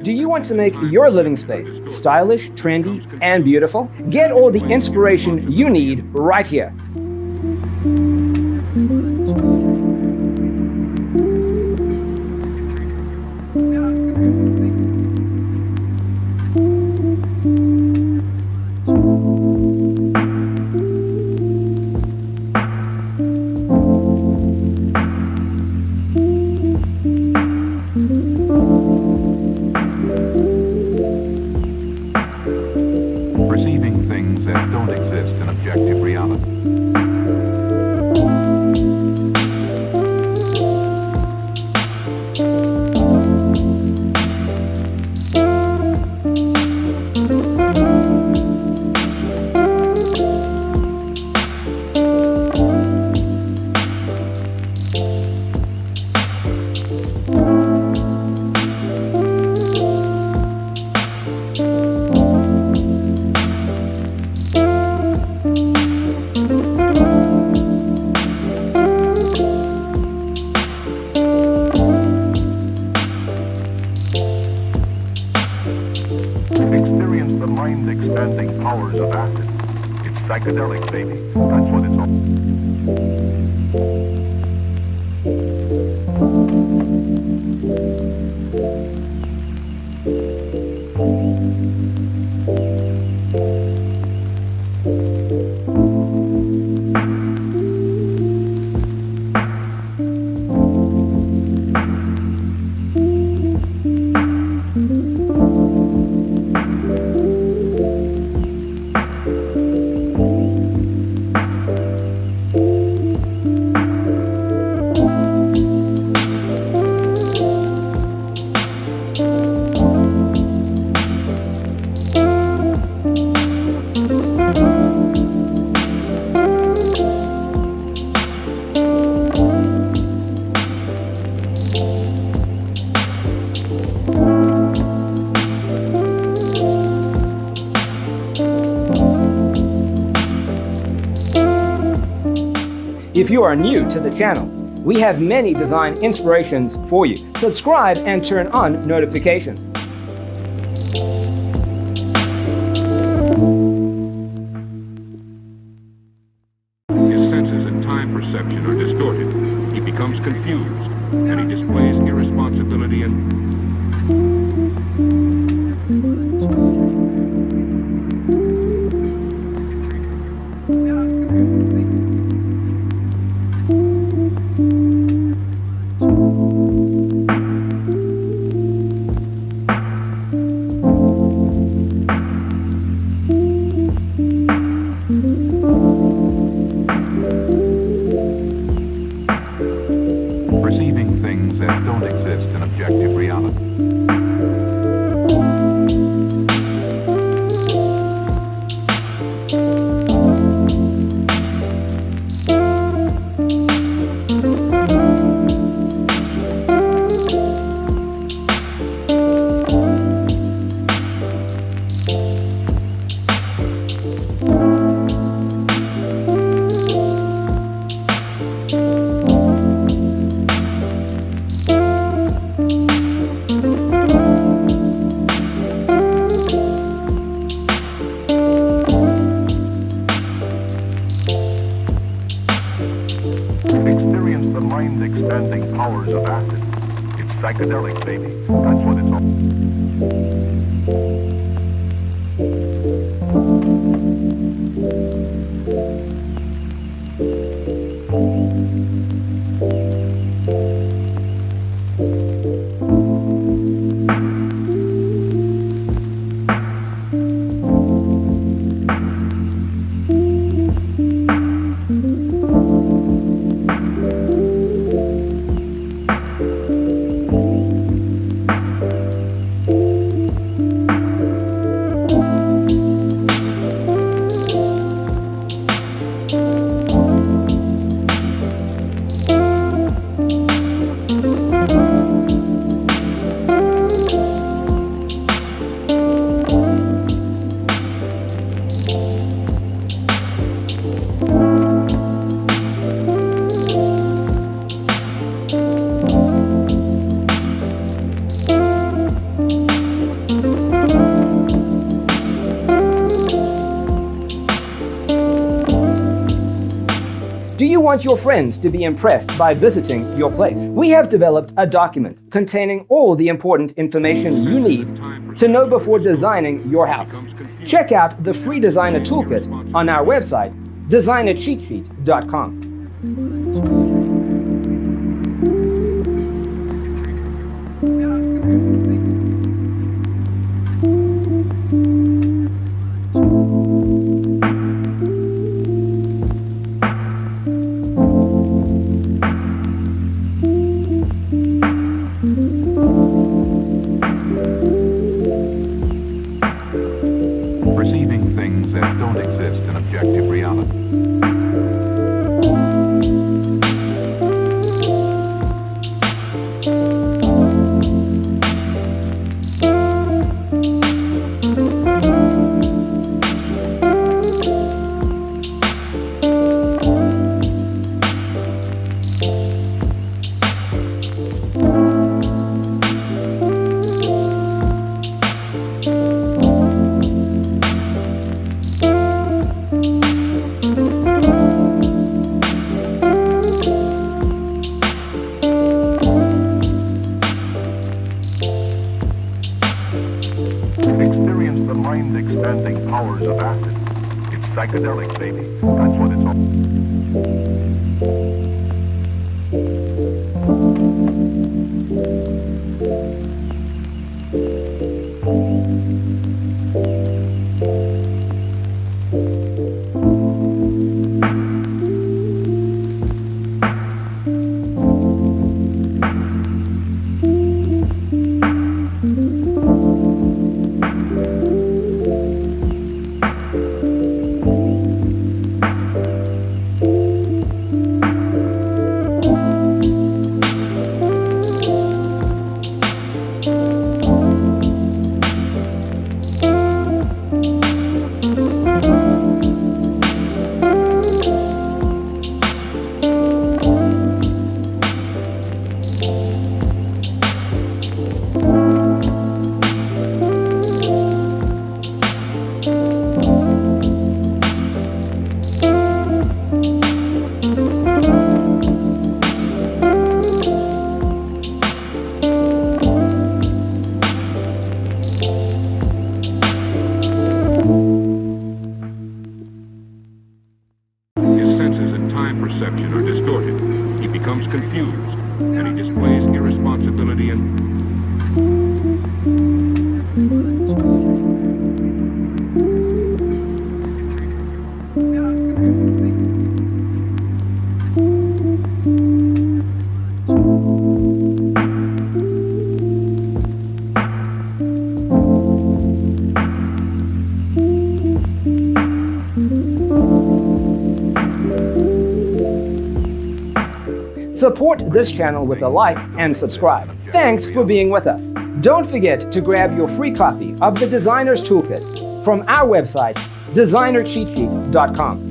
Do you want to make your living space stylish, trendy, and beautiful? Get all the inspiration you need right here. Perceiving things that don't exist in objective reality. Experience the mind-expanding powers of acid. It's psychedelic, baby. That's what it's all. If you are new to the channel, we have many design inspirations for you. Subscribe and turn on notifications. His senses and time perception are distorted. He becomes confused, and he displays irresponsibility and... perceiving things that don't exist in objective reality. Experience the mind-expanding powers of acid. It's psychedelic, baby. That's what it's all. want your friends to be impressed by visiting your place. We have developed a document containing all the important information you need to know before designing your house. Check out the free designer toolkit on our website, designercheatsheet.com. Perceiving things that don't exist in objective reality. Experience the mind-expanding powers of acid. It's psychedelic, baby. That's what it's all. Perception are distorted. He becomes confused, and he displays irresponsibility and Support this channel with a like and subscribe. Thanks for being with us. Don't forget to grab your free copy of the Designer's Toolkit from our website, designercheatsheet.com.